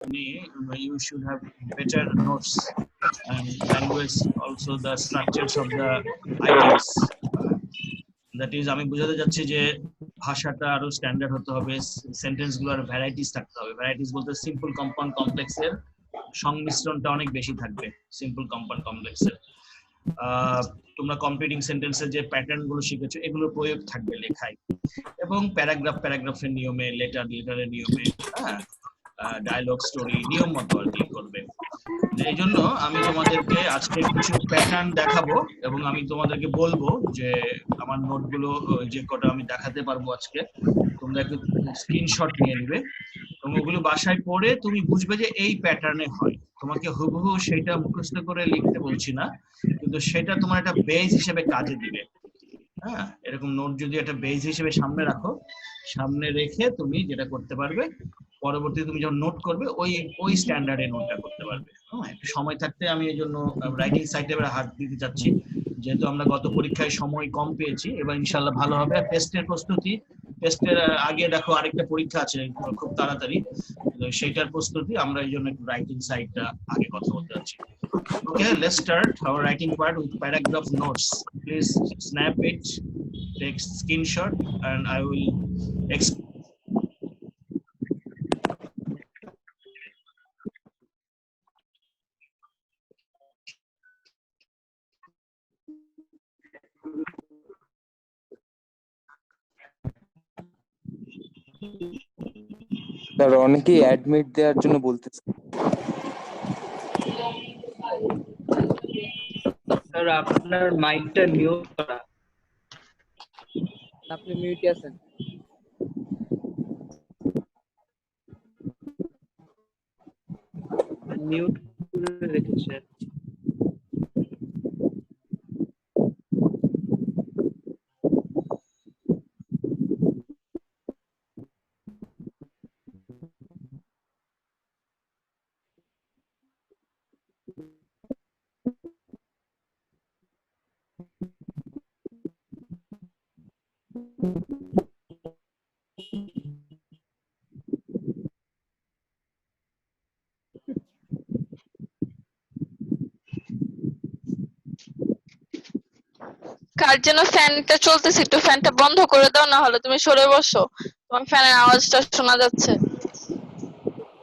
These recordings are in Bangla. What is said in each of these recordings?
you should have better notes and language, also the structures of the items. That is, আমি বোঝাতে যাচ্ছি যে ভাষাটা আরো স্ট্যান্ডার্ড হতে হবে, সেন্টেন্স গুলোর ভ্যারাইটিস থাকতে হবে। ভ্যারাইটিস বলতে সিম্পল কম্পাউন্ড কমপ্লেক্সের সংমিশ্রণটা অনেক বেশি থাকবে সিম্পল কম্পাউন্ড কমপ্লেক্সের। তোমরা কম্পিউটিং সেন্টেন্সের যে প্যাটার্ন গুলো শিখেছো এগুলোর প্রয়োগ থাকবে লেখায়, এবং প্যারাগ্রাফের নিয়মে, লেটারের নিয়মে, হ্যাঁ, ডায়লগ স্টোরি নিয়ম মতো আর কি করবে। এই জন্য আমি তোমাদেরকে আজকে কিছু প্যাটার্ন দেখাবো এবং আমি তোমাদেরকে বলবো যে আমার নোটগুলো যে কটা আমি দেখাতে পারবো আজকে, তোমরা একটু স্ক্রিনশট নিয়ে নিবে এবং ওগুলো বাসায় পড়ে তুমি বুঝবে যে এই প্যাটার্নে হয়। তোমাকে হুবহু সেটা মুখস্থ করে লিখতে বলছি না, কিন্তু সেটা তোমার একটা বেস হিসেবে কাজে দিবে। হ্যাঁ, এরকম নোট যদি একটা বেস হিসেবে সামনে রাখো, সামনে রেখে তুমি যেটা করতে পারবে পরবর্তী তুমি যখন নোট করবে ওই স্ট্যান্ডার্ডে নোটটা করতে পারবে। একটু সময় থাকতে আমি এই জন্য রাইটিং সাইটে এবার হাত দিতে চাচ্ছি, যেহেতু আমরা গত পরীক্ষায় সময় কম পেয়েছি, এবার ইনশাল্লাহ ভালো হবে। আর টেস্টের প্রস্তুতি, টেস্টের আগে দেখো আরেকটা পরীক্ষা আছে খুব তাড়াতাড়ি, সেইটার প্রস্তুতি আমরা এই জন্য একটু রাইটিং সাইটটা আগে কথা বলতে যাচ্ছি। Okay, let's start our writing part with paragraph notes. Please snap it, take screenshot, and I will explain. Sir অনেকেই অ্যাডমিট দেওয়ার জন্য বলতেছে। স্যার আপনার মাইকটা মিউট করা। আপনি মিউটে আছেন। মিউট করে রেখেছেন। কার যেন ফ্যানটা চলতেছে, একটু ফ্যানটা বন্ধ করে দাও, না হলে তুমি সরে বসো, তোমার ফ্যানের আওয়াজটা শোনা যাচ্ছে।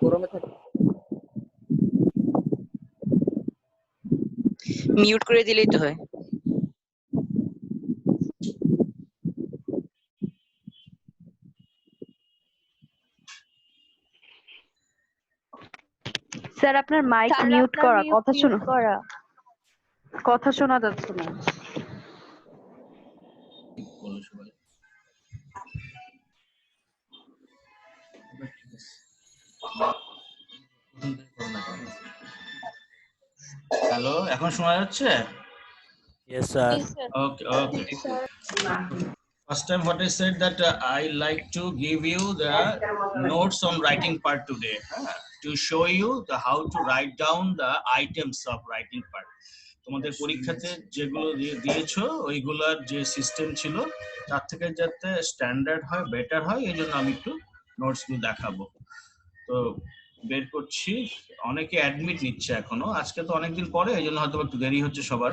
গরমে থাকে। মিউট করে দিলেই তো হয়। স্যার আপনার মাইক মিউট করা, কথা শোনা যাচ্ছে না। হ্যালো, এখন শোনা যাচ্ছে? Yes, sir. Okay, okay. First time what I said that I like to give you the notes on writing part today, to show you the how to write down the items of writing part. তোমাদের পরীক্ষাতে যেগুলো দিয়েছো ওইগুলোর যে সিস্টেম ছিল তার থেকে যাতে স্ট্যান্ডার্ড হয়, বেটার হয়, এই জন্য আমি একটু নোটস গুলো দেখাবো। তো বের করছি, অনেকে অ্যাডমিট নিচ্ছে এখনো, আজকে তো অনেকদিন পরে, এই জন্য হয়তো একটু দেরি হচ্ছে সবার।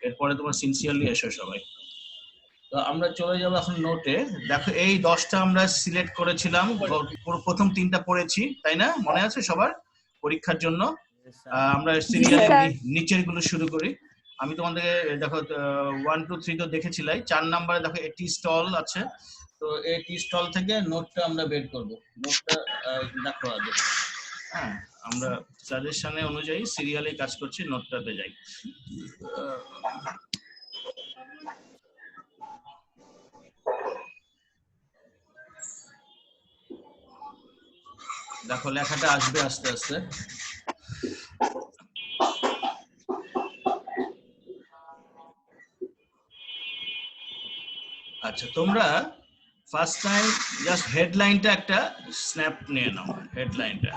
এরপরে তোমার সিনসিয়ারলি এসো সবাই। তো আমরা চলে যাবো এখন নোটে। দেখো এই 10টা আমরা সিলেক্ট করেছিলাম, প্রথম 3টা পড়েছি, তাই না? মনে আছে সবার পরীক্ষার জন্য? আমরা সিরিয়ালি নিচের গুলো শুরু করি। আমি তোমাদেরকে দেখো 1 2 3 তো দেখেছিলাই, 4 নম্বরে দেখো টি স্টল আছে। তো এই টি স্টল থেকে নোটটা আমরা বের করব। নোটটা দেখো আগে, হ্যাঁ, আমরা সাজেশনে অনুযায়ী সিরিয়ালে কাজ করছি, নোটটাতে যাই। দেখো লেখাটা আসবে আস্তে আস্তে। আচ্ছা, তোমরা ফার্স্ট টাইম জাস্ট হেডলাইনটা একটা স্ন্যাপ নিয়ে নাও। হেডলাইনটা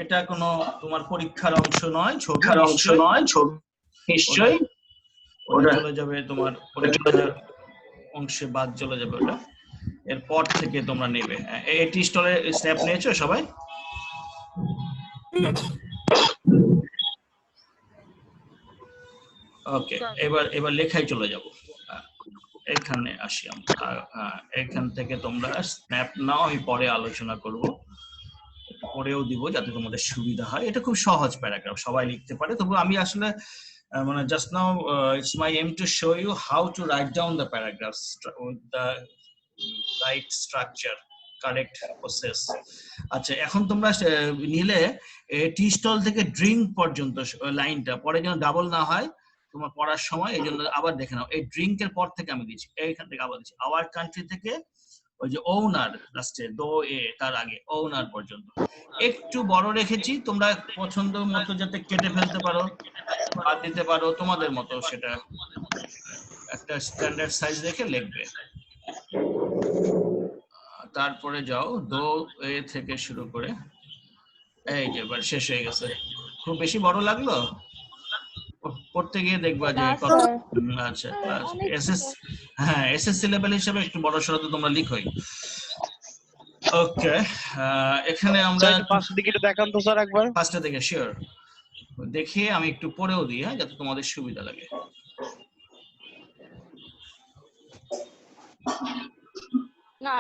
এটা কোনো তোমার পরীক্ষার অংশ নয়, ছবির অংশ নয়, ছবি নিশ্চয়ই ওটা চলে যাবে তোমার পরীক্ষার অংশে, বাদ চলে যাবে ওটা। এরপর থেকে তোমরা নেবে। এই টি স্টলের স্ন্যাপ নিয়েছো সবাই? ওকে, এবার লেখায় চলে যাব। এখানে আসি আমরা। এখান থেকে তোমরা স্ন্যাপ নাও, আমি পরে আলোচনা করব, পরেও দিব যাতে তোমাদের সুবিধা হয়। এটা খুব সহজ প্যারাগ্রাফ, সবাই লিখতে পারে। তবু আমি আসলে মানে just now it's my aim to show you how to write down the paragraphs with the right structure, correct process. আচ্ছা, এখন তোমরা নিলে টি স্টল থেকে ড্রিঙ্ক পর্যন্ত লাইনটা পরে যেন ডাবল না হয় তোমার পড়ার সময়, এই জন্য আবার দেখে নাও। এই ড্রিঙ্কের পর থেকে আমি দিচ্ছি, এইখান থেকে আবার দিচ্ছি আওয়ার কান্ট্রি থেকে ওই যে ওনার লাস্টে দো এ তার আগে ওনার পর্যন্ত একটু বড় রেখেছি। তোমরা পছন্দ মতো যাতে কেটে ফেলতে পারো, বাদ দিতে পারো, তোমাদের মতো সেটা একটা স্ট্যান্ডার্ড সাইজ দেখে লিখবে। তারপরে যাও দো এ থেকে শুরু করে এই যে এবার শেষ হয়ে গেছে। খুব বেশি বড় লাগলো? পড়তে গিয়ে দেখবা যে কত। আচ্ছা, এসএস, হ্যাঁ এসএসসি লেভেল হিসেবে একটু বড় সড়ো তো তোমরা লিখোই। ওকে, এখানে আমরা পাঁচটা দিকে একটু দেখান তো স্যার একবার। পাঁচটা থেকে শিওর দেখিয়ে আমি একটু পড়েও দিই, হ্যাঁ, যাতে তোমাদের সুবিধা লাগে। না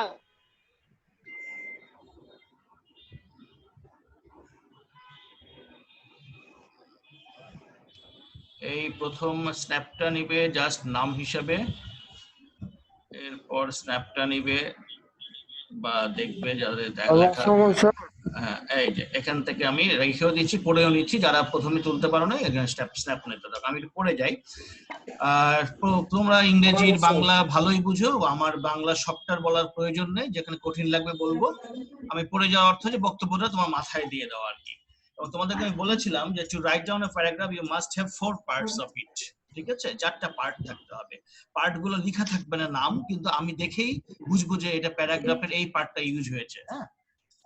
এই প্রথম স্ন্যাপটা নিবে জাস্ট নাম হিসাবে, এরপর স্ন্যাপটা নিবে বা দেখবে যাদের লেখা। হ্যাঁ, এই যে এখান থেকে আমি রেখেও দিচ্ছি, পড়েও নিচ্ছি। যারা প্রথমে তুলতে পারো না এখানে স্ন্যাপ নিতে দাও, আমি একটু পড়ে যাই। আর তোমরা ইংরেজির বাংলা ভালোই বুঝো, আমার বাংলা সবটার বলার প্রয়োজন নেই, যেখানে কঠিন লাগবে বলবো। আমি পড়ে যাওয়ার অর্থ যে বক্তব্যটা তোমার মাথায় দিয়ে দেওয়া আর কি। এবং তোমাদেরকে আমি বলেছিলাম যে to write down a paragraph you must have 4 parts of it. ঠিক আছে, 4টা পার্ট থাকতে হবে। পার্ট গুলো লেখা থাকবে না নাম, কিন্তু আমি দেখেই বুঝবো যে এটা প্যারাগ্রাফের এই পার্টটা ইউজ হয়েছে। হ্যাঁ,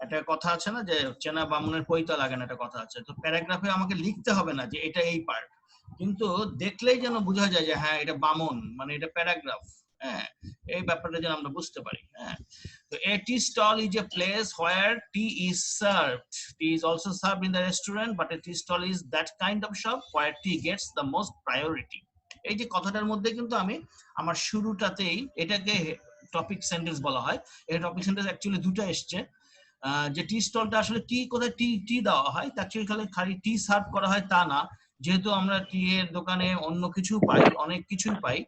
একটা কথা আছে না যে চেনা বামুনের পৈতা লাগে না, একটা কথা আছে। তো প্যারাগ্রাফে আমাকে লিখতে হবে না যে এটা এই পার্ট, কিন্তু দেখলেই যেন বোঝা যায় যে হ্যাঁ এটা বামন, মানে এটা প্যারাগ্রাফ। হ্যাঁ, এই ব্যাপারটা যেন আমরা বুঝতে পারি। হ্যাঁ, তো a tea stall is a place where tea is served. Tea is also served in the restaurant, but a tea stall is that kind of shop where tea gets the most priority. এই যে কথাটার মধ্যে কিন্তু আমি আমার শুরুটাতেই এটাকে টপিক সেন্টেন্স বলা হয়। এই টপিক সেন্টেন্স অ্যাকচুয়ালি দুটো এসছে। যে টি স্টলটা আসলে টি কোথায় টি দেওয়া হয়, অ্যাকচুয়ালি খালি টি সার্ভ করা হয় তা না, যেহেতু আমরা টি এর দোকানে অন্য কিছু পাই, অনেক কিছুই পাই।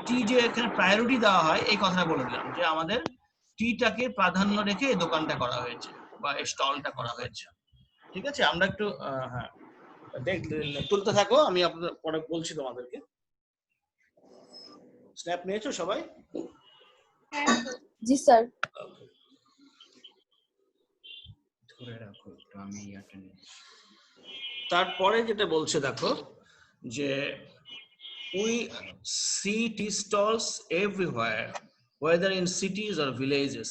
টি যে এখানে প্রায়োরিটি দেওয়া হয় এই কথাটা বলে দিলাম, যে আমাদের টিটাকে প্রাধান্য রেখে এই দোকানটা করা হয়েছে বা এই স্টলটা করা হয়েছে। ঠিক আছে, আমরা একটু হ্যাঁ তুলতে থাকো, আমি আপনাদের পরে বলছি তোমাদেরকে। স্ন্যাপ নিয়েছো সবাই? জি স্যার। ধরে রাখো একটু, আমি তারপরে যেটা বলছে দেখো যে we see tea stalls everywhere, whether in cities or villages.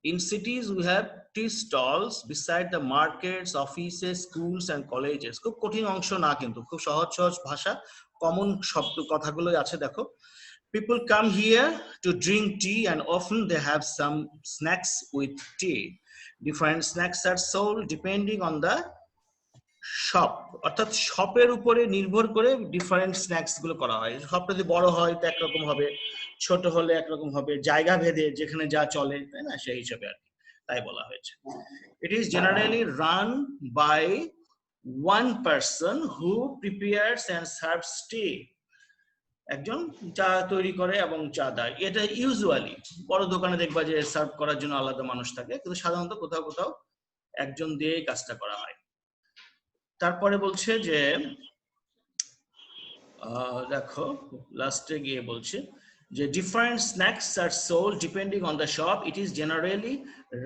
In cities we have tea stalls beside the markets, offices, schools and colleges. খুব কঠিন অংশ না, কিন্তু খুব সহজ সহজ ভাষা, কমন শব্দ কথাগুলোই আছে। দেখো, people come here to drink tea and often they have some snacks with tea. Different snacks are sold depending on the shop, অর্থাৎ শপের উপরে নির্ভর করে ডিফারেন্ট স্ন্যাক্স গুলো করা হয়। শপটা যদি বড় হয় তো একরকম হবে, ছোট হলে একরকম হবে, জায়গা ভেদে যেখানে যা চলে, তাই না, সেই হিসাবে আর কি, তাই বলা হয়েছে। It is generally run by one person who prepares and serves tea. একজন চা তৈরি করে এবং চা দেয়। এটা ইউজুয়ালি বড় দোকানে দেখবা যে সার্ভ করার জন্য আলাদা মানুষ থাকে, কিন্তু সাধারণত কোথাও কোথাও একজন দিয়েই কাজটা করা হয়। তারপরে বলছে যে দেখো লাস্টে গিয়ে বলছে যে different snacks are sold depending on the shop. It is generally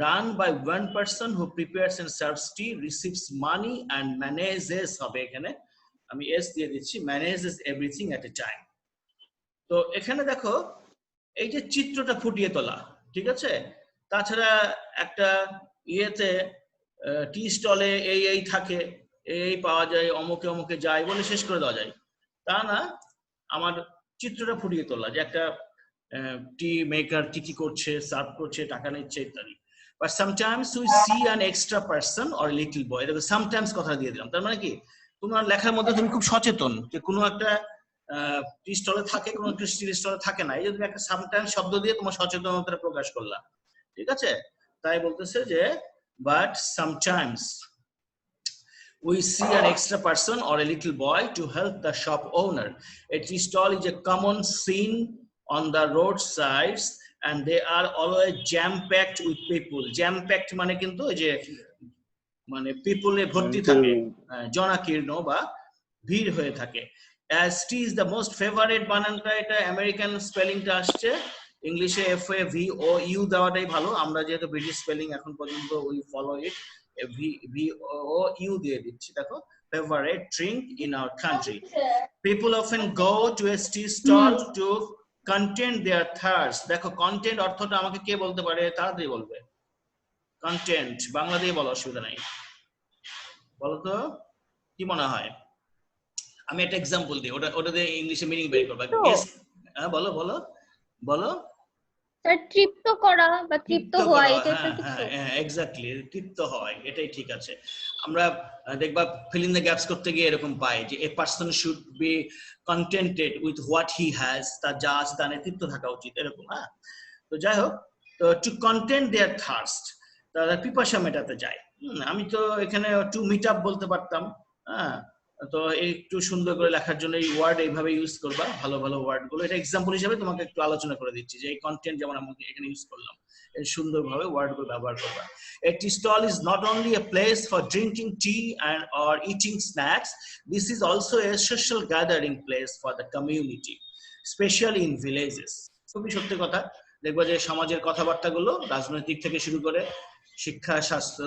run by one person who prepares and serves tea, receives money and manages, হবে এখানে আমি এস দিয়ে দিচ্ছি, manages everything at a time. তো এখানে দেখো এই যে চিত্রটা ফুটিয়ে তোলা, ঠিক আছে। তাছাড়া একটা ইয়েতে টি স্টলে এই থাকে, এই পাওয়া যায়, অমুকে অমুকে যায় বলে শেষ করে দেওয়া যায় তা না। আমার চিত্রটা ফুটিয়ে তোলা যে একটা টি মেকার কি কি করছে, সার্ভ করছে, টাকা নিচ্ছে ইত্যাদি। but sometimes we see an extra person or a little boy দেখো sometimes কথা দিয়ে দিলাম তার মানে কি তোমার লেখার মধ্যে তুমি খুব সচেতন যে কোনো একটা টি স্টলে থাকে কোনো একটা টি স্টলে থাকে না এই যে তুমি একটা sometimes শব্দ দিয়ে তোমার সচেতনতা প্রকাশ করলা ঠিক আছে তাই বলতেছে যে but sometimes we see an extra person or a little boy to help the shop owner. A tea stall is a common scene on the roadsides and they are always jam-packed with people. Jam-packed মানে কিন্তু এই যে মানে people এ ভর্তি থাকে জনাকীর্ণ বা ভিড় হয়ে থাকে as tea is the most favorite বানানটা এটা আমেরিকান স্পেলিংটা আসছে ইংলিশে F A V O U দেওয়াটাই ভালো আমরা যেহেতু ব্রিটিশ স্পেলিং এখন পর্যন্ত we follow it V O U দিয়ে দিচ্ছি দেখো favorite drink in our country people often go to a tea stall to content their thirst দেখো কন্টেন্ট অর্থটা আমাকে কে বলতে পারে তাড়াতাড়ি বলবে কন্টেন্ট বাংলা দিয়ে বলো অসুবিধা নাই বলো তো কি মনে হয় আমি একটা এক্সাম্পল দিই ওটা দিয়ে ইংলিশে মিনিং বের করবা গেস হ্যাঁ বলো বলো বলো স্যার তৃপ্ত করা বা তৃপ্ত হওয়া এটা কিছু হ্যাঁ এক্স্যাক্টলি তৃপ্ত হয় এটাই ঠিক আছে আমরা দেখবা ফিল ইন দ্য গ্যাপস করতে গিয়ে এরকম পাই যে a person should be contented with what he has তার যা আছে তার তৃপ্ত থাকা উচিত এরকম হ্যাঁ তো যাই হোক তো টু কন্টেন্ট দেয়ার থার্স্ট তারা পিপাসা মেটাতে যায় আমি তো এখানে টু মিট আপ বলতে পারতাম হ্যাঁ তো একটু সুন্দর করে লেখার জন্য এই ওয়ার্ড এইভাবে ইউজ করবা ভালো ভালো ওয়ার্ড গুলো এটা এক্সাম্পল হিসেবে তোমাকে একটু আলোচনা করে দিচ্ছি যে এই কন্টেন্ট যেমন আমি এখানে ইউজ করলাম এই সুন্দরভাবে ওয়ার্ড গুলো ব্যবহার করবা A tea stall is not only a place for drinking tea and or eating snacks this is also a social gathering place for the community especially in villages খুবই সত্যি কথা দেখবা যে সমাজের কথাবার্তাগুলো রাজনৈতিক থেকে শুরু করে শিক্ষা স্বাস্থ্য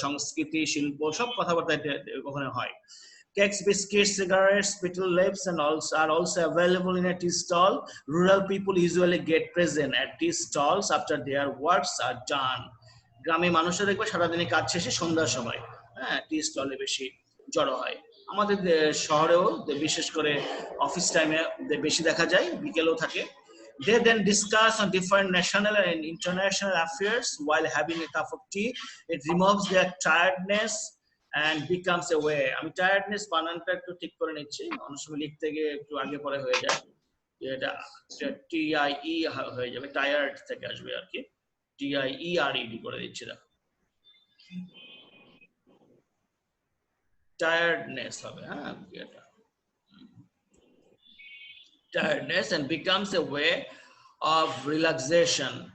সংস্কৃতি শিল্প সব কথাবার্তা ওখানে হয় cakes biscuits cigarettes petrol lamps and also are also available in a tea stall rural people usually get present at tea stalls after their works are done গ্রামে মানুষরা দেখবে সারা দিনে কাজ শেষে সন্ধ্যার সময় হ্যাঁ টি স্টলে বেশি জড়ো হয় আমাদের শহরেও বিশেষ করে অফিস টাইমে বেশি দেখা যায় বিকেলেও থাকে They then discuss on different national and international affairs while having a cup of tea. It removes their tiredness and becomes a way. আমি tiredness বানানটা একটু ঠিক করে নিচ্ছি অনেক সময় লিখতে গিয়ে একটু আগে পরে হয়ে যায় এটা TIE হয়ে যাবে টায়ার্ড থেকে আসবে আর কি TIERED করে দিচ্ছি দেখো টায়ার্ডনেস হবে হ্যাঁ এটা tiredness and becomes a way of relaxation.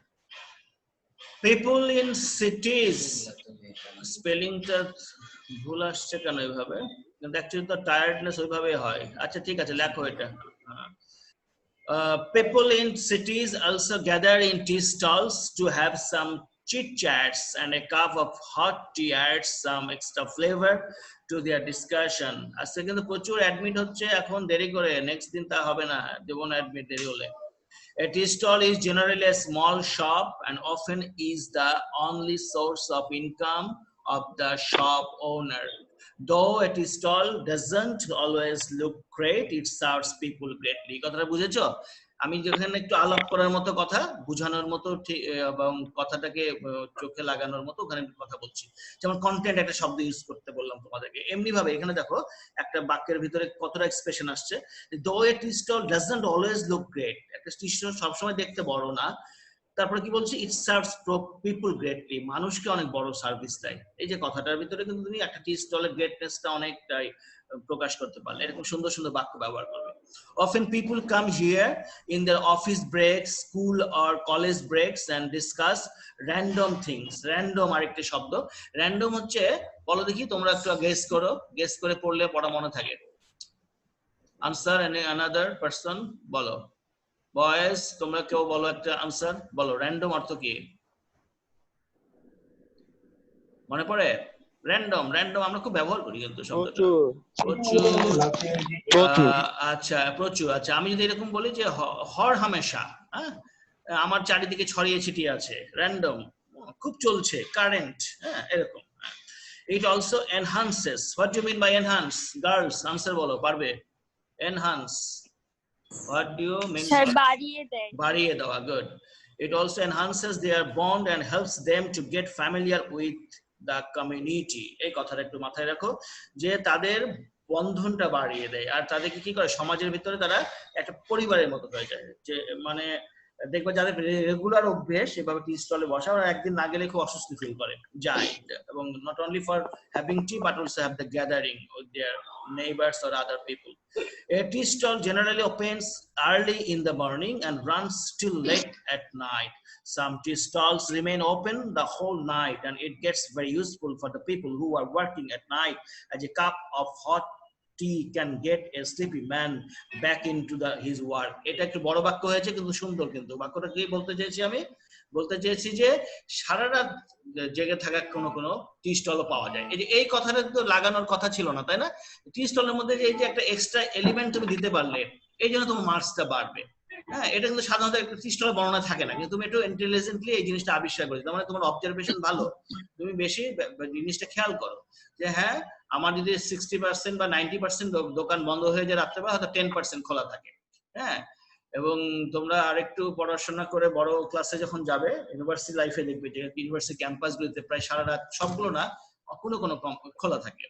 People in cities spelling টা ভুল আসছে কেন এইভাবে কিন্তু অ্যাকচুয়ালি তো টায়ার্ডনেস ওইভাবে হয় আচ্ছা ঠিক আছে লেখো এটা people in cities also gather in tea stalls to have some chit chats and a cup of hot tea adds some extra flavor to their discussion আজকে কিন্তু প্রচুর অ্যাডমিট হচ্ছে এখন দেরি করে নেক্সট দিন তা হবে না দেব না অ্যাডমিট দেরি হলে A tea stall is generally a small shop and often is the only source of income of the shop owner. Though a tea stall doesn't always look great, it serves people greatly. কথাটা বুঝেছো আমি যেখানে একটু আলাপ করার মতো কথা বোঝানোর মতো এবং কথাটাকে চোখে লাগানোর মতো ওখানে কথা বলছি যেমন কন্টেন্ট একটা শব্দ ইউজ করতে বললাম তোমাদেরকে এমনি ভাবে এখানে দেখো একটা বাক্যের ভিতরে কতটা এক্সপ্রেশন আসছে though a tea stall doesn't always look great একটা টি স্টল সবসময় দেখতে বড় না তারপরে কি বলছি it serves people greatly মানুষকে অনেক বড় সার্ভিস দেয় এই যে কথাটার ভিতরে কিন্তু তুমি একটা টি স্টলের গ্রেটনেসটা অনেকটাই প্রকাশ করতে পারলে এরকম সুন্দর সুন্দর বাক্য ব্যবহার করবে often people come here in their office breaks school or college breaks and discuss random things random আরেকটা শব্দ random হচ্ছে বলো দেখি তোমরা একটু গেস করে পড়লে পড়া মনে থাকে answer and another person বলো বয়েজ তোমরা কেউ বলো একটা আনসার বলো র্যান্ডম অর্থ কি মনে পড়ে র্যান্ডম আমরা খুব ব্যবহার করি কিন্তু শব্দটা প্রচুর আচ্ছা আমি যদি এরকম বলি যে হর হামেশা হ্যাঁ আমার চারিদিকে ছড়িয়ে ছিটিয়ে আছে র্যান্ডম খুব চলছে কারেন্ট হ্যাঁ এরকম it also enhances what do you mean by enhance girls answer বলো পারবে enhance What do you mean? Sir বাড়িয়ে দেয় বাড়িয়ে দেওয়া good It also enhances their bond and helps them to get familiar with the community. এই কথাটা একটু মাথায় রাখো যে তাদের বন্ধনটা বাড়িয়ে দেয় আর তাদেরকে কি করে সমাজের ভিতরে তারা একটা পরিবারের মতো হয়ে যায় যে মানে দেখবে যাদের রেগুলার অভ্যেস এভাবে টি স্টলে বসা ওরা একদিন না গেলে খুব অস্বস্তি ফিল করে যায় এবং not only for having tea but also have the gathering with their neighbors or other people. A tea stall generally opens early in the morning and runs till late at night. Some tea stalls remain open the whole night and it gets very useful for the people who are working at night as a cup of hot tea can get a sleepy man back into his work. এটা একটু বড় বাক্য হয়েছে কিন্তু সুন্দর কিন্তু বাক্যটা কি বলতে চাইছি আমি বলতে চাইছি যে সারা রাত জেগে থাকা কোনো টি স্টলও পাওয়া যায় এই কথাটা তো লাগানোর কথা ছিল না তাই না টি স্টলের মধ্যে যে এই যে একটা এক্সট্রা এলিমেন্ট তুমি দিতে পারলে এই জন্য তোমার মার্কসটা বাড়বে হ্যাঁ এটা কিন্তু সাধারণত একটা টি স্টলের বর্ণনা থাকে না কিন্তু তুমি একটু ইন্টেলিজেন্টলি এই জিনিসটা আবিষ্কার করেছো তার মানে তোমার অবজারভেশন ভালো তুমি বেশি জিনিসটা খেয়াল করো যে হ্যাঁ আমার যদি 60% বা 90% দোকান বন্ধ হয়ে যায় রাত্রেবেলা হয়তো 10% খোলা থাকে হ্যাঁ এবং তোমরা আরেকটু পড়াশোনা করে বড় ক্লাসে যখন যাবে ইউনিভার্সিটি লাইফে দেখবে যে ইউনিভার্সিটি ক্যাম্পাসগুলোতে প্রায় সারা রাত সবগুলো না কোনো খোলা থাকে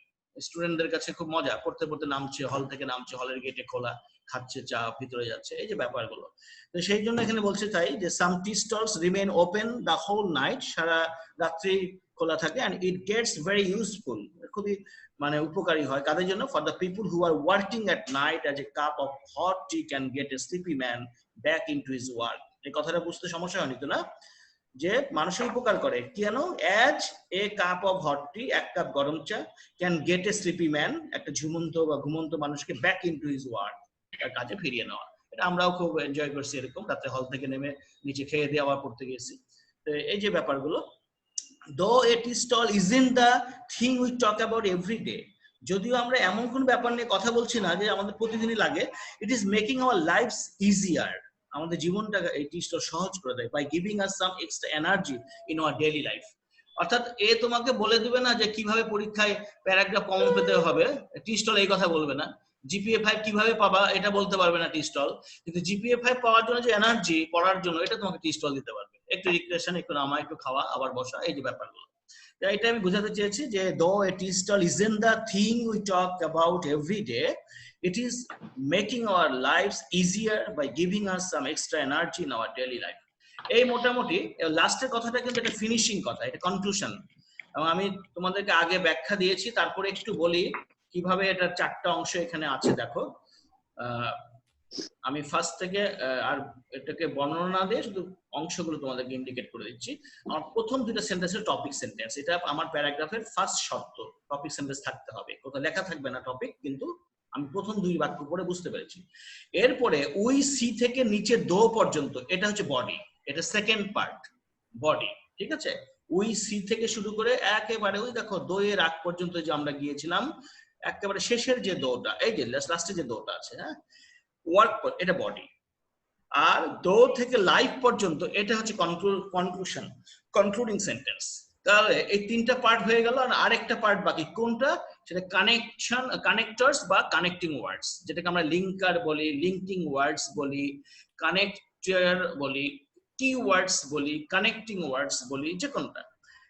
স্টুডেন্টদের কাছে খুব মজা পড়তে পড়তে নামছে হল থেকে নামছে হলের গেটে খোলা খাচ্ছে চা ভিতরে যাচ্ছে এই যে ব্যাপারগুলো তো সেই জন্য এখানে বলছে তাই যে some tea stalls remain open the whole night সারা রাত্রি খোলা থাকে and it gets very useful খুবই মানে উপকারী হয় কাদের জন্য for the people who are working at night as a cup of hot tea can get a sleepy man back into his work এই কথাটা বুঝতে সমস্যা হয়নি তো না যে মানুষের উপকার করে কেন as a cup of hot tea এক কাপ গরম চা can get a sleepy man একটা ঝুমন্ত বা ঘুমন্ত মানুষকে back into his work তার কাজে ফিরিয়ে নেওয়া এটা আমরাও খুব এনজয় করছি এরকম রাতে হল থেকে নেমে নিচে খেয়ে দিয়ে আবার পড়তে গেছি তো এই যে ব্যাপারগুলো though a tea stall isn't the thing we talk about every day যদিও আমরা এমন কোন ব্যাপার নিয়ে কথা বলছি না যে আমাদের প্রতিদিনই লাগে it is making our lives easier আমাদের জীবনটা এই টি স্টল সহজ করে দেয় by giving us some extra energy in our daily life অর্থাৎ এ তোমাকে বলে দিবে না যে কিভাবে পরীক্ষায় প্যারাগ্রাফ কমন পেতে হবে টি স্টল এই কথা বলবে না জিপিএ 5 কিভাবে পাবা এটা বলতে পারবে না টি স্টল কিন্তু জিপিএ 5 পাওয়ার জন্য যে এনার্জি পড়ার জন্য এটা তোমাকে টি স্টল দিতে পারবে একটু রিক্রিয়েশন একটু নামা একটু খাওয়া আবার বসা এই যে ব্যাপারগুলো এটা আমি বোঝাতে চেয়েছি যে though a tea stall isn't the thing we talk about every day it is making our lives easier by giving us some extra energy in our daily life এই মোটামুটি লাস্টের কথাটা কিন্তু একটা ফিনিশিং কথা এটা কনক্লুশন এবং আমি তোমাদেরকে আগে ব্যাখ্যা দিয়েছি তারপরে একটু বলি কিভাবে এটা চারটা অংশ এখানে আছে দেখো আমি ফার্স্ট থেকে আর এটাকে বর্ণনা দিয়ে শুধু অংশগুলো তোমাদেরকে ইন্ডিকেট করে দিচ্ছি আমার প্রথম দুটো সেন্টেন্সের টপিক সেন্টেন্স এটা আমার প্যারাগ্রাফের ফার্স্ট শর্ত টপিক সেন্টেন্স থাকতে হবে কোথাও লেখা থাকবে না টপিক কিন্তু আমি প্রথম দুই বাক্য পড়ে বুঝতে পেরেছি এরপরে উই সি থেকে নিচে দো পর্যন্ত এটা হচ্ছে বডি এটা সেকেন্ড পার্ট বডি ঠিক আছে উই সি থেকে শুরু করে একেবারে ওই দেখো দোয়ের আগ পর্যন্ত যে আমরা গিয়েছিলাম একেবারে শেষের যে দোটা এই যে লাস্টে যে দোটা আছে হ্যাঁ ওয়ার্ক এটা বডি আর দো থেকে লাইফ পর্যন্ত এটা হচ্ছে কনক্লুশন কনক্লুডিং সেন্টেন্স তাহলে এই তিনটা পার্ট হয়ে গেল আর আরেকটা পার্ট বাকি কোনটা সেটা কানেকশন কানেক্টরস বা কানেক্টিং ওয়ার্ডস যেটাকে আমরা লিঙ্কার বলি লিঙ্কিং ওয়ার্ডস বলি কানেক্টর বলি কি ওয়ার্ডস বলি কানেক্টিং ওয়ার্ডস বলি যে কোনটা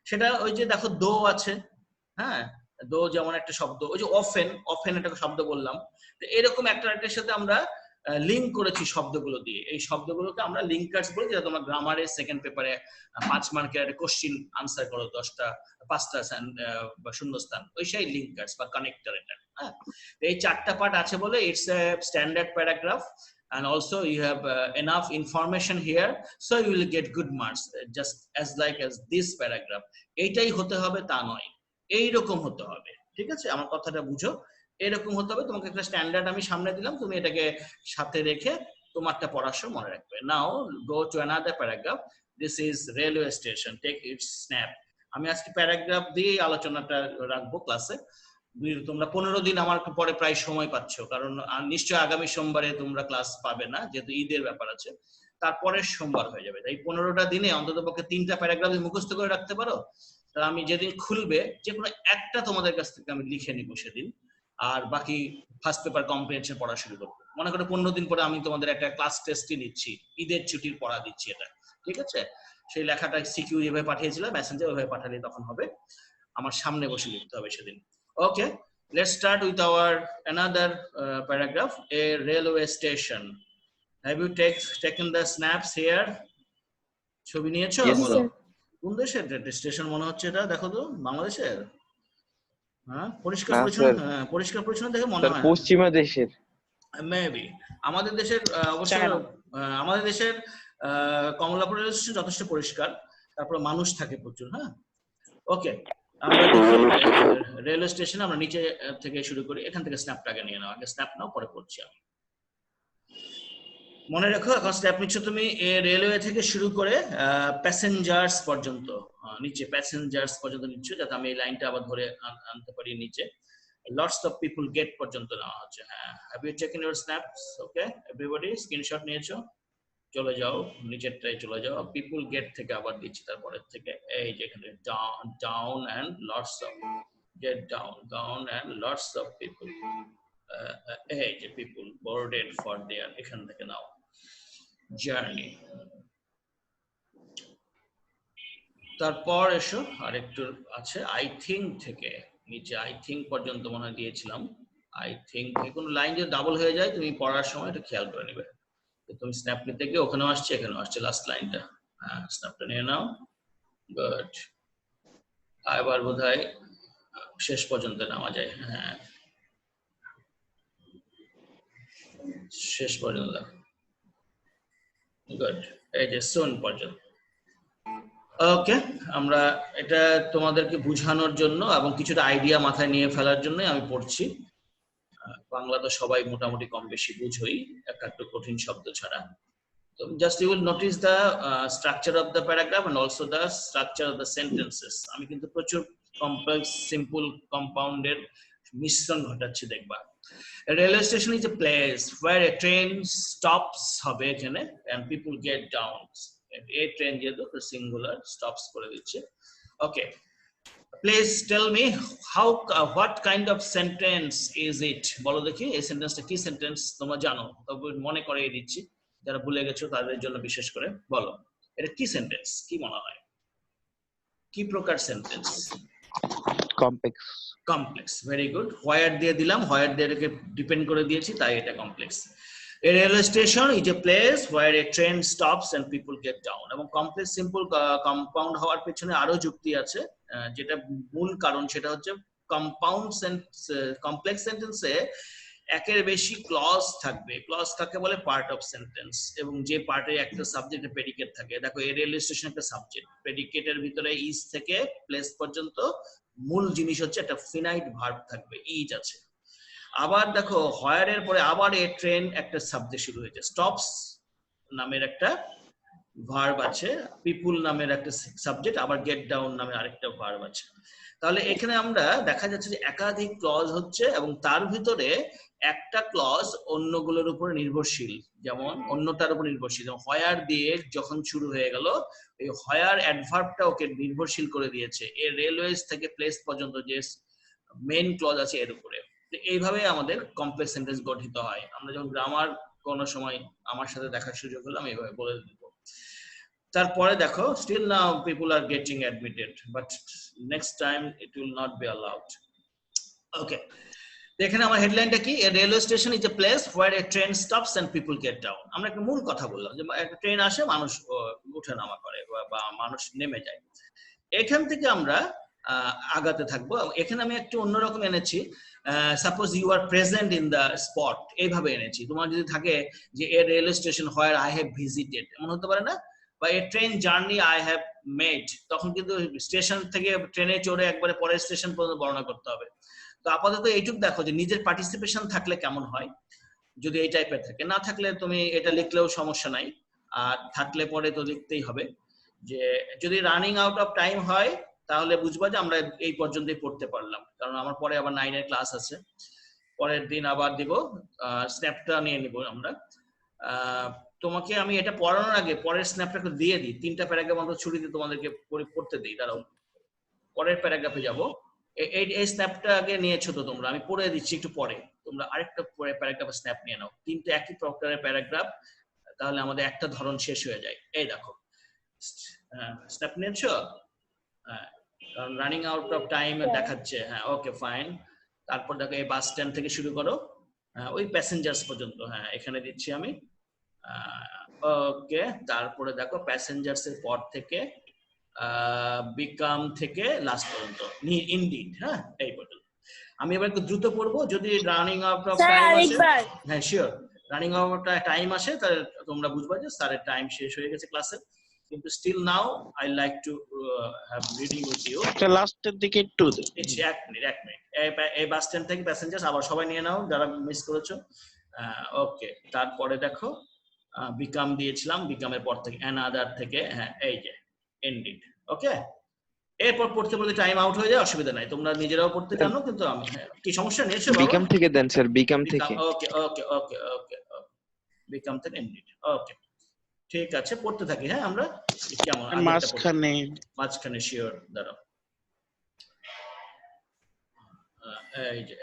সেটা ওই যে দেখো দো আছে হ্যাঁ দো যেমন একটা শব্দ ওই যে অফেন একটা শব্দ বললাম তো এরকম একটা আরেকটার সাথে আমরা লিংক করেছি শব্দগুলো দিয়ে এই শব্দগুলোকে আমরা লিঙ্কার্স বলি যেটা তোমরা গ্রামারে সেকেন্ড পেপারে 5 মার্কের একটা কোশ্চেন আনসার করো 5টা শূন্যস্থান ওই সেই লিঙ্কার্স বা কানেক্টর এটা হ্যাঁ এই চারটা পার্ট আছে বলে it's a standard paragraph and also you have enough information here so you will get good marks just as this paragraph এইটাই হতে হবে তা নয় এই রকম হতে হবে ঠিক আছে আমার কথাটা বুঝো এরকম হতে হবে তোমাকে একটা স্ট্যান্ডার্ড আমি সামনে দিলাম তুমি এটাকে সাথে রেখে তোমারটা পড়ার সময় মনে রাখবে now go to another paragraph this is railway station take its snap আমি আজকে প্যারাগ্রাফ দিয়ে আলোচনাটা রাখবো ক্লাসে তোমরা 15 দিন আমার পরে প্রায় সময় পাচ্ছ কারণ নিশ্চয়ই আগামী সোমবারে তোমরা ক্লাস পাবে না যেহেতু ঈদের ব্যাপার আছে তারপরে সোমবার হয়ে যাবে তাই 15টা দিনে অন্ততপক্ষে 3টা প্যারাগ্রাফ মুখস্থ করে রাখতে পারো তাহলে আমি যেদিন খুলবে যে কোনো একটা তোমাদের কাছ থেকে আমি লিখে নিব সেদিন আর বাকি ফার্স্ট পেপার কম্প্রিহেনশন পড়া শুরু করবো মনে করো 15 দিন পরে আমি তোমাদের একটা ক্লাস টেস্টই নিচ্ছি, ঈদের ছুটির পড়া দিচ্ছি, এটা ঠিক আছে। সেই লেখাটা সিকিউ যেভাবে পাঠিয়েছিলাম মেসেঞ্জার ওইভাবে পাঠালে তখন হবে, আমার সামনে বসে লিখতে হবে সেদিন। ওকে, let's start with our another paragraph. A railway station. Have you taken the snaps here? ছবি নিয়েছো? বলো কোন দেশের স্টেশন মনে হচ্ছে এটা, দেখো তো বাংলাদেশের? হ্যাঁ পরিষ্কার না, পরিচ্ছন্ন, স্যার। হ্যাঁ পরিষ্কার পরিচ্ছন্ন দেখে মনে স্যার হয় পশ্চিমা দেশের। মেবি আমাদের দেশের অবশ্য আমাদের দেশের কমলাপুর রেল স্টেশন যথেষ্ট পরিষ্কার, তারপর মানুষ থাকে প্রচুর। হ্যাঁ ওকে, আমরা রেলওয়ে স্টেশনে আমরা নিচে থেকে শুরু করি, এখান থেকে স্ন্যাপটা আগে নিয়ে নাও, আগে স্ন্যাপ নাও পরে পড়ছি আমি। মনে রাখো এখন স্ন্যাপ নিচ্ছ তুমি রেলওয়ে থেকে শুরু করে প্যাসেঞ্জার্স পর্যন্ত, নিচে প্যাসেঞ্জার্স পর্যন্ত নিচ্ছ, যাতে আমি এই লাইনটা আবার ধরে আনতে পারি নিচে। Lots of people get পর্যন্ত নেওয়া হচ্ছে। হ্যাঁ, have you taken your snaps? Okay, everybody screenshot নিয়েছো? চলে যাও নিচেরটায় চলে যাও, people get থেকে আবার দিচ্ছি তারপরের থেকে, এই যে এখানে down and lots of, get down and lots of people, এই যে people boarded for their, এখান থেকে নাও journey। তারপর এসো আরেকটু আছে আই থিঙ্ক থেকে, নিচে আই থিঙ্ক পর্যন্ত মনে হয় দিয়েছিলাম। আই থিঙ্ক কোনো লাইন যদি ডাবল হয়ে যায় তুমি পড়ার সময় এটা খেয়াল করে নেবে। তুমি স্ন্যাপ নিতে গিয়ে ওখানেও আসছে এখানেও আসছে লাস্ট লাইনটা। হ্যাঁ স্ন্যাপটা নিয়ে নাও, গুড। এবার বোধহয় শেষ পর্যন্ত নামা যায়। হ্যাঁ শেষ পর্যন্ত, গুড, এই যে সোন পর্যন্ত। ওকে, আমরা এটা তোমাদেরকে বোঝানোর জন্য এবং কিছুটা আইডিয়া মাথায় নিয়ে ফেলার জন্য আমি পড়ছি। বাংলা তো সবাই মোটামুটি কম বেশি বুঝোই, একটা কঠিন শব্দ ছাড়া। তো just you will notice the structure of the paragraph and also the structure of the sentences. আমি কিন্তু প্রচুর কমপ্লেক্স সিম্পল কম্পাউন্ডের মিশ্রণ ঘটাচ্ছি দেখবা। A railway station is a place where a train stops হবে এখানে and people get down. A train যেহেতু সিঙ্গুলার স্টপস করে দিচ্ছে। Okay, please tell me how, what kind of sentence is it? বলো দেখি এই সেন্টেন্সটা কি সেন্টেন্স, তোমরা জানো তবে মনে করিয়ে দিচ্ছি, যারা ভুলে গেছো তাদের জন্য বিশেষ করে। বলো এটা কি সেন্টেন্স, কি মনে হয়, কি প্রকার sentence? Complex. Complex, very good. Where দিয়ে দিলাম, হোয়ার দিয়ে ডিপেন্ড করে দিয়েছি, তাই এটা complex. A railway station is a place where a train stops and people get down. এবং কমপ্লেক্স সিম্পল কম্পাউন্ড হওয়ার পেছনে আরো যুক্তি আছে, যেটা মূল কারণ সেটা হচ্ছে কমপ্লেক্স সেন্টেন্সে একের বেশি ক্লজ থাকবে। ক্লজ কাকে বলে? পার্ট অফ সেন্টেন্স, এবং যে পার্টে একটা সাবজেক্টে প্রেডিকেট থাকে। দেখো এই রেলওয়ে স্টেশন একটা সাবজেক্ট, প্রেডিকেটের ভিতরে ইজ থেকে প্লেস পর্যন্ত মূল জিনিস হচ্ছে একটা ফিনাইট ভার্ব থাকবে, ইজ আছে। আবার দেখো হোয়ার এর পরে আবার এ ট্রেন একটা সাবজেক্ট শুরু হয়েছে, স্টপস নামের একটা ভার্ব আছে, পিপুল নামের একটা সাবজেক্ট, আবার গেট ডাউন নামের আরেকটা ভার্ব আছে। তাহলে এখানে আমরা দেখা যাচ্ছে যে একাধিক ক্লজ হচ্ছে এবং তার ভিতরে একটা ক্লজ অন্যগুলোর উপর নির্ভরশীল, যেমন অন্যটার উপর নির্ভরশীল। যেমন হোয়ার দিয়ে যখন শুরু হয়ে গেল, এই হোয়ার অ্যাডভার্বটা ওকে নির্ভরশীল করে দিয়েছে এই রেলওয়েজ থেকে প্লেস পর্যন্ত যে মেইন ক্লজ আছে এর উপরে। এইভাবে আমাদের কমপ্লেক্স সেন্টেন্স গঠিত হয়। আমরা যখন গ্রামার কোনো সময় আমার সাথে দেখার সুযোগ হলে আমি এইভাবে বলে দেব। তারপরে দেখো still now people are getting admitted but next time it will not be allowed. Okay, এখানে আমার হেডলাইনটা কি? A railway station is a place where a train stops and people get down. আমরা একটা মূল কথা বললাম যে একটা ট্রেন আসে, মানুষ উঠে নামা করে বা মানুষ নেমে যায়। এখান থেকে আমরা আগাতে থাকবো। এখানে আমি একটু অন্যরকম এনেছি, suppose you are present in the spot, এইভাবে এনেছি। তোমার যদি থাকে যে a railway station where I have visited, এমন হতে পারে না? বা a train journey I have made, তখন কিন্তু স্টেশন থেকে ট্রেনে চড়ে একবারে পরের স্টেশন পর্যন্ত বর্ণনা করতে হবে। তো আপাতত এইটুকু দেখো যে নিজের পার্টিসিপেশন থাকলে কেমন হয়, যদি এই টাইপের থাকে। না থাকলে তুমি এটা লিখলেও সমস্যা নাই, আর থাকলে পরে তো লিখতেই হবে। যে যদি রানিং আউট অফ টাইম হয় তাহলে বুঝবা যে আমরা এই পর্যন্তই পড়তে পারলাম, কারণ আমার পরে আবার 9 এর ক্লাস আছে, পরের দিন আবার দিব। স্ন্যাপটা নিয়ে নিব আমরা। তোমাকে আমি এটা পড়ানোর আগে পরের স্ন্যাপটা দিয়ে দিই, 3টা প্যারাগ্রাফ আমরা ছুটিতে তোমাদেরকে পড়তে দিই। দাঁড়াও, পরের প্যারাগ্রাফে যাব। এই স্ন্যাপটা আগে নিয়েছো তো তোমরা, আমি পড়ে দিচ্ছি একটু পরে, তোমরা আরেকটা পরে প্যারাগ্রাফ স্ন্যাপ নিয়ে নাও, তিনটে একই প্রকারের প্যারাগ্রাফ, তাহলে আমাদের একটা ধরন শেষ হয়ে যায়। এই দেখো স্ন্যাপ নিয়েছো? হ্যাঁ, কারণ রানিং আউট অফ টাইম দেখাচ্ছে। হ্যাঁ, ওকে ফাইন। তারপর দেখো এই বাস স্ট্যান্ড থেকে শুরু করো, ওই প্যাসেঞ্জার্স পর্যন্ত। হ্যাঁ, এখানে দিচ্ছি আমি। ওকে, তারপরে দেখো প্যাসেঞ্জার্স এর পর থেকে বিকাম থেকে লাস্ট পর্যন্ত ইনডিড। হ্যাঁ, এই পর্যন্ত। আমি এবার একটু দ্রুত পড়বো, যদি রানিং আউট অফ টাইম আসে, হ্যাঁ sure, running out of time আসে তাহলে তোমরা বুঝবা যে স্যারের টাইম শেষ হয়ে গেছে ক্লাসে। কিন্তু still now I like to have reading with you. লাস্টের দিকে একটু এক মিনিট। এই বাস স্ট্যান্ড থেকে প্যাসেঞ্জার্স আবার সবাই নিয়ে নাও যারা মিস করেছো। ওকে, তারপরে দেখো বিকাম দিয়েছিলাম, বিকামের পর থেকে অ্যানাদার থেকে, হ্যাঁ এই যে এন্ডিড। ওকে, এরপর পড়তে পড়তে টাইম আউট হয়ে যায়, অসুবিধা নাই, তোমরা নিজেরাও পড়তে জানো। কিন্তু আমি কি সমস্যা নিয়েছো? বিকাম থেকে দেন স্যার, বিকাম থেকে। ওকে ওকে ওকে ওকে, বিকাম থেকে এন্ডিড। ওকে, ঠিক আছে, পড়তে থাকি। হ্যাঁ, আমরা কেমন মাঝখানে শিওর দাঁড়াও।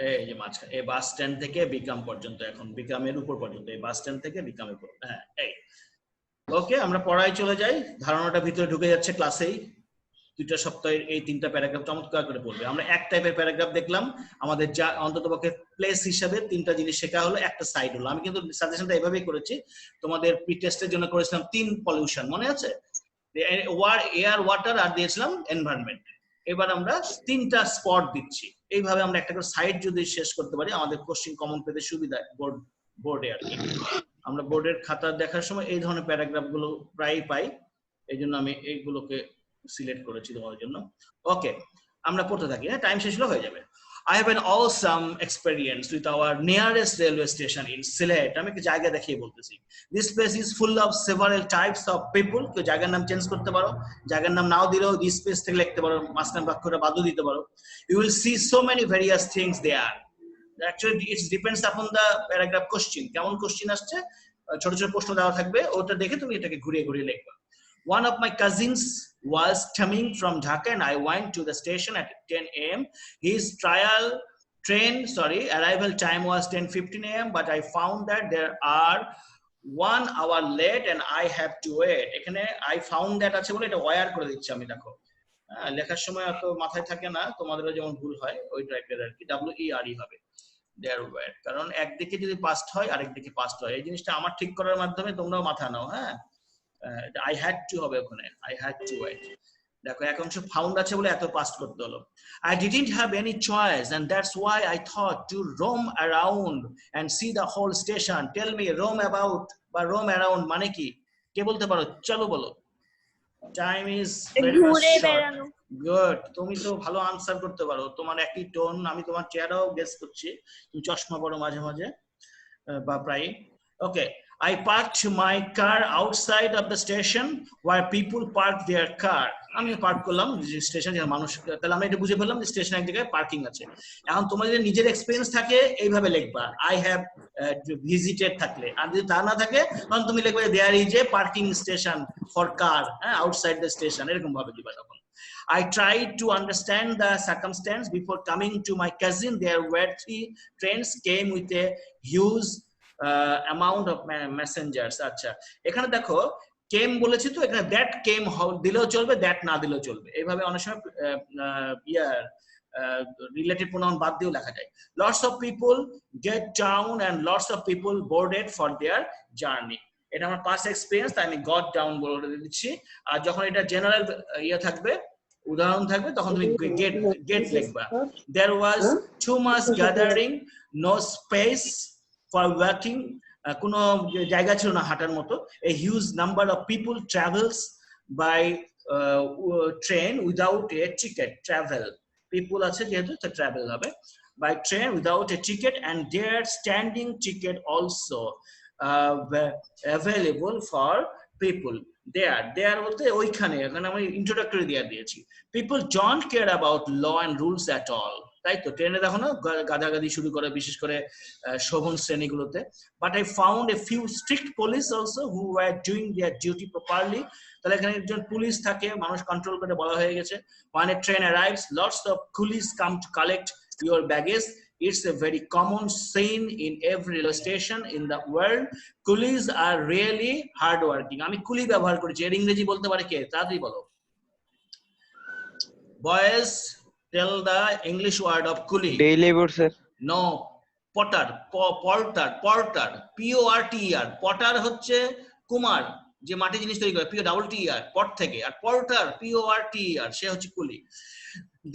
এই যে মাঝখানে এই বাস স্ট্যান্ড থেকে বিকাম পর্যন্ত, এখন বিকামের উপর পর্যন্ত, এই বাস স্ট্যান্ড থেকে বিকামের উপর। হ্যাঁ, এই ওকে, আমরা পড়ায় চলে যাই। ধারণাটা ভিতরে ঢুকে যাচ্ছে ক্লাসেই। 2টা সপ্তাহের এই 3টা প্যারাগ্রাফ চমৎকার করে পড়বে। আমরা এক টাইপের প্যারাগ্রাফ দেখলাম, আমাদের যা অন্ততপক্ষে প্লেস হিসাবে 3টা জিনিস শেখা হলো, একটা সাইড হলো। আমি কিন্তু সাজেশনটা এভাবেই করেছি, তোমাদের প্রি টেস্টের জন্য করেছিলাম 3 পলিউশন, মনে আছে? এয়ার, ওয়াটার আর দিয়েছিলাম এনভায়রনমেন্ট। এবার আমরা 3টা স্পট দিচ্ছি। এইভাবে আমরা একটা করে সাইড যদি শেষ করতে পারি, আমাদের কোশ্চেন কমন পেতে সুবিধা বোর্ডে আর কি। আমরা বোর্ডের খাতা দেখার সময় এই ধরনের প্যারাগ্রাফ গুলো প্রায় পাই, এই জন্য আমি এইগুলোকে সিলেক্ট করেছি তোমাদের জন্য। ওকে, আমরা পড়তে থাকি। হ্যাঁ, টাইম শেষ হলে হয়ে যাবে। I have an awesome experience with our nearest railway station in Sylhet. আমি একটা জায়গা দেখিয়ে বলতেছি। This place is full of several types of people. কেউ জায়গার নাম চেঞ্জ করতে পারো, জায়গার নাম নাও দিলেও this place থেকে লিখতে পারো, মাঝখান বাক্যটা বাদও দিতে পারো। You will see so many various things there. Actually it depends upon the paragraph question. কেমন কোশ্চেন আসছে, ছোট ছোট প্রশ্ন দেওয়া থাকবে, ওটা দেখে তুমি এটাকে ঘুরিয়ে ঘুরিয়ে লিখবা। One of my cousins was coming from Dhaka and I went to the station at 10 a.m. His arrival time was 10:15 a.m. But I found that there are 1 hour late and I have to wait. এখানে I found that আছে বলে এটা ওয়্যার করে দিচ্ছি আমি। দেখো লেখার সময় অত মাথায় থাকে না, তোমাদেরও যেমন ভুল হয় ওই টাইপের আর কি, WERE হবে there were, কারণ একদিকে যদি পাস্ট হয় আরেকদিকে পাস্ট হয়। এই জিনিসটা আমার ঠিক করার মাধ্যমে তোমরাও মাথা নাও। হ্যাঁ, I had to হবে ওখানে, I had to wait। দেখো এক অংশ ফাউন্ড আছে বলে এত পাস্ট করতে হলো। I didn't have any choice and that's why I thought to roam around and see the whole station. Tell me, roam about বা roam around মানে কি? কে বলতে পারো? চলো বলো। Time is very much short. Good, তুমি তো ভালো আনসার করতে পারো, তোমার একই টোন। আমি তোমার চেহারাও গেস করছি, তুমি চশমা পরো মাঝে মাঝে বা প্রায়। ওকে, I parked my car outside of the station where people park their car. আমি পার্ক করলাম যে স্টেশনে মানুষ, তাহলে আমরা এটা বুঝে ফেললাম যে স্টেশনে এক জায়গায় পার্কিং আছে। এখন তোমার যদি নিজের এক্সপেরিয়েন্স থাকে এইভাবে লিখবা, I have visited থাকলে। আর যদি তা না থাকে তখন তুমি লিখবে there is a parking station for car, outside the station, এরকম ভাবে দিবা। তখন I tried to understand the circumstance before coming to my cousin. There were 3 trains came with a huge amount of messengers. আচ্ছা, এখানে দেখো কেম বলেছি তো, এখানে দ্যাট কেম দিলেও চলবে, দ্যাট না দিলেও চলবে। এইভাবে অনেক সময় রিলেটিভ প্রোনাউন বাদ দিয়েও লেখা যায়। Lots of people get down and lots of people boarded for their journey. এটা আমার পাস্ট এক্সপেরিয়েন্স, তাই আমি গট ডাউন বলে দিচ্ছি। আর যখন এটা জেনারেল থাকবে, উদাহরণ থাকবে, তখন তুমি গেট লিখবা। There was too much gathering, no space for walking. কোনো জায়গা ছিল না হাঁটার মতো। A huge number of people travels by train without a ticket. Travel people আছে যেহেতু তো travel হবে by train without a ticket, and their standing ticket also available for people. There বলতে ওইখানে, এখানে আমি ইন্ট্রোডাক্টরি দিয়েছি। People don't care about law and rules at all. তাই তো ট্রেনে দেখো না গাদাগাদি শুরু করে, বিশেষ করে Sovan শ্রেণীগুলোতে। But I found a few strict police also who were doing their duty properly. তাহলে এখানে একজন পুলিশ থাকে, মানুষ কন্ট্রোল করে বলা হয়ে গেছে। When a train arrives, lots of coolies come to collect your baggage. It's a very common scene in every railway station in the world. Coolies are really hard working. আমি কুলি ব্যবহার করেছি, এর ইংরেজি বলতে পারে কে? তাড়াতাড়ি বলো। Boys, tell the English word of coolie. Day labor, sir. No, Potter, porter, PORTER। Potter হচ্ছে কুমার, যে মাটি জিনিস তৈরি করে, POTTER, পট থেকে। আর পর্টার, PORTER, সে হচ্ছে কুলি।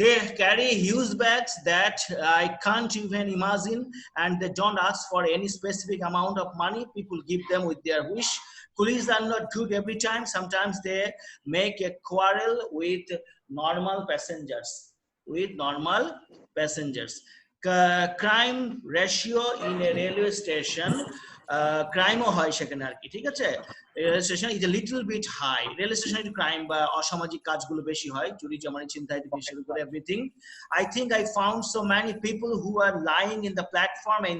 They carry huge bags that I can't even imagine, and they don't ask for any specific amount of money. People give them with their wish. Coolies are not good every time. Sometimes they make a quarrel with normal passengers. Crime ratio in a railway station, crime ও হয় সেখানে আর কি, ঠিক আছে? Rail station is a little bit high. Rail স্টেশনে একটু ক্রাইম বা অসামাজিক কাজগুলো বেশি হয়, চুরি চামারি ছিনতাই থেকে শুরু করে everything. I think I found so many people who are lying in the platform in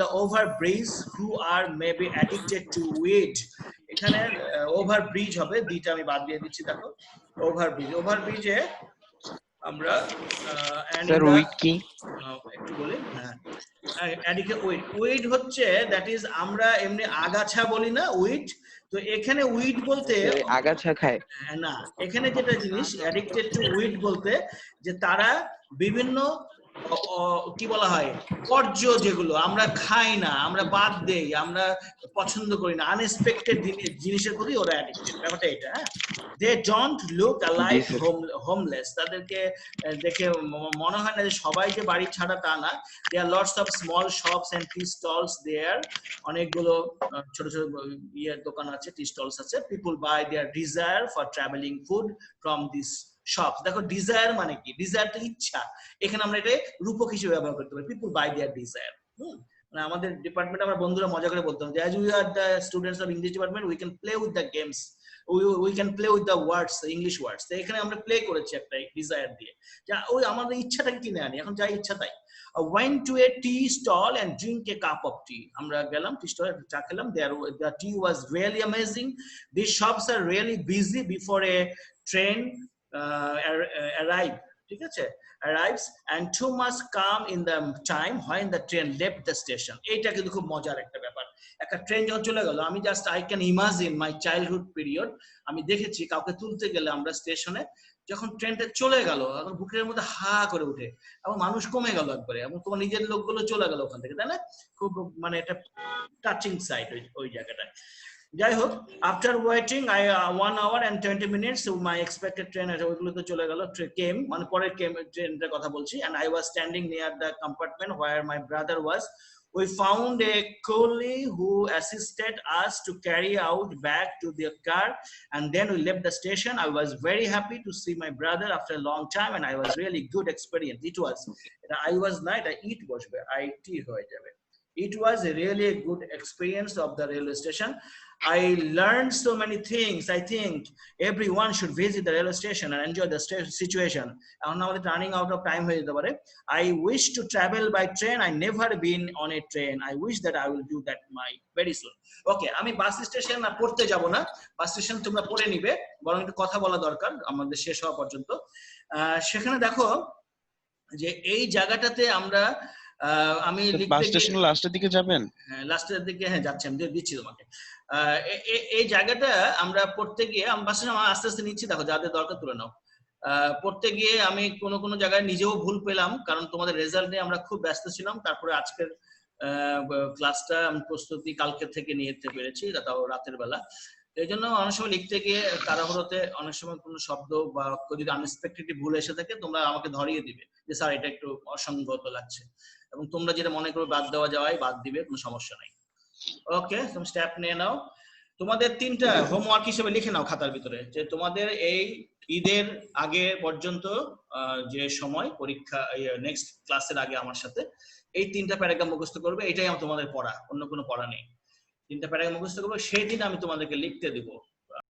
the overbridge who are maybe addicted to weed. এখানে ওভারব্রিজ হবে, দুইটা আমি বাদ দিয়ে দিচ্ছি, দেখো ওভারব্রিজে আমরা Sir, weed কি? একটু বলি। হ্যাঁ, উইড হচ্ছে দ্যাট ইজ, আমরা এমনি আগাছা বলি না উইড, তো এখানে উইড বলতে আগাছা খায় না, এখানে যেটা জিনিস অ্যাডিক্টেড টু উইড বলতে যে তারা বিভিন্ন কি বলা হয়, বর্জ্য যেগুলো আমরা খাই না, আমরা বাদ দেই, আমরা পছন্দ করি না, আনএক্সপেক্টেড জিনিসের প্রতি ওরা অ্যাডিক্টেড, ব্যাপারটা এটা। হ্যাঁ, they don't look alike homeless. তাদেরকে দেখে মনে হয় না যে সবাই যে বাড়ি ছাড়া, তা না। There lots of small shops and tea stalls there, অনেকগুলো ছোট ছোট ইয়ের দোকান আছে, টি স্টলস আছে। People by their desire for travelling food from this shops. দেখো ডিজায়ার মানে কি? ডিজায়ার তো ইচ্ছা, এখানে আমরা এটা রূপক হিসেবে ব্যবহার করতে পারি। People by their desire. মানে আমাদের ডিপার্টমেন্টে আমরা বন্ধুরা মজা করে বলতাম যে as we are the students of English department, we can play with the games, we can play with the words, the English words. তো এখানে আমরা প্লে করেছি একটা ডিজায়ার দিয়ে, যা ওই আমাদের ইচ্ছাটাকে কিনে আনি, এখন যা ইচ্ছা তাই। Went to a tea stall and drink a cup of tea. আমরা গেলাম টি স্টলে, চা খেলাম। The tea was really amazing. These shops are really busy before a train arrive, ঠিক আছে, arrives, and too much come in the time when the train left the station. এইটা কিন্তু খুব মজার একটা ব্যাপার। একটা ট্রেন যখন চলে গেল, আমি just I can imagine my childhood period. আমি দেখেছি কাউকে তুলতে গেলে আমরা স্টেশনে, যখন ট্রেনটা চলে গেল, এখন বুকের মধ্যে হা করে উঠে, এবং মানুষ কমে গেল একবারে, এবং তোমার নিজের লোকগুলো চলে গেল ওখান থেকে, তাই না? খুব মানে এটা টাচিং সাইট ওই জায়গাটায়। যাই হোক, after waiting 1 hour and 20 minutes my expected train ওইগুলো তো চলে গেল, কেম মানে পরের ট্রেনটার কথা বলছি। and I was standing near the compartment where my brother was. We found a coolie who assisted us to carry out back to the car, and then we left the station. I was very happy to see my brother after a long time, and I was really good experience. It was It was a really good experience of the railway station. I learned so many things. I think everyone should visit the railway station and enjoy the situation. And now the running out of time. I wish to travel by train. I never been on a train. I wish that I will do that very soon. Okay, আমি বাস স্টেশন না পড়তে যাব না, বাস স্টেশন তোমরা পড়ে নিবে, বরং একটু কথা বলা দরকার আমাদের শেষ হওয়া পর্যন্ত। সেখানে দেখো যে এই জায়গাটাতে আমরা আমি বাস স্টেশন লাস্টের দিকে যাবেন? হ্যাঁ, লাস্টের দিকে, হ্যাঁ যাচ্ছি, আমি দিচ্ছি তোমাকে। এই জায়গাটা আমরা পড়তে গিয়ে, আমি বাস স্টেশন আস্তে আস্তে নিচ্ছি, দেখো যাদের দরকার তুলে নাও। পড়তে গিয়ে আমি কোনো জায়গায় নিজেও ভুল পেলাম, কারণ তোমাদের রেজাল্ট নিয়ে আমরা খুব ব্যস্ত ছিলাম। তারপরে আজকের ক্লাসটা আমি প্রস্তুতি কালকে থেকে নিতে পেরেছি, তাও রাতের বেলা। এই জন্য অনেক সময় লিখতে গিয়ে তাড়াহুড়োতে অনেক সময় কোনো শব্দ বা যদি আনএক্সপেক্টেডলি ভুল এসে থাকে, তোমরা আমাকে ধরিয়ে দিবে যে স্যার এটা একটু অসঙ্গত লাগছে, এবং তোমরা যেটা মনে করো বাদ দেওয়া যাওয়াই বাদ দিবে, কোনো সমস্যা নাই। ওকে, তুমি স্টেপ নিয়ে নাও। তোমাদের 3টা হোমওয়ার্ক হিসেবে লিখে নাও খাতার ভিতরে, যে তোমাদের এই ঈদের আগে পর্যন্ত যে সময় পরীক্ষা, নেক্সট ক্লাসের আগে আমার সাথে এই 3টা প্যারাগ্রাফ মুখস্থ করবে। এটাই আমার তোমাদের পড়া, অন্য কোনো পড়া নেই। 3টা প্যারাগ্রাফ মুখস্থ করবে, সেই দিন আমি তোমাদেরকে লিখতে দেবো।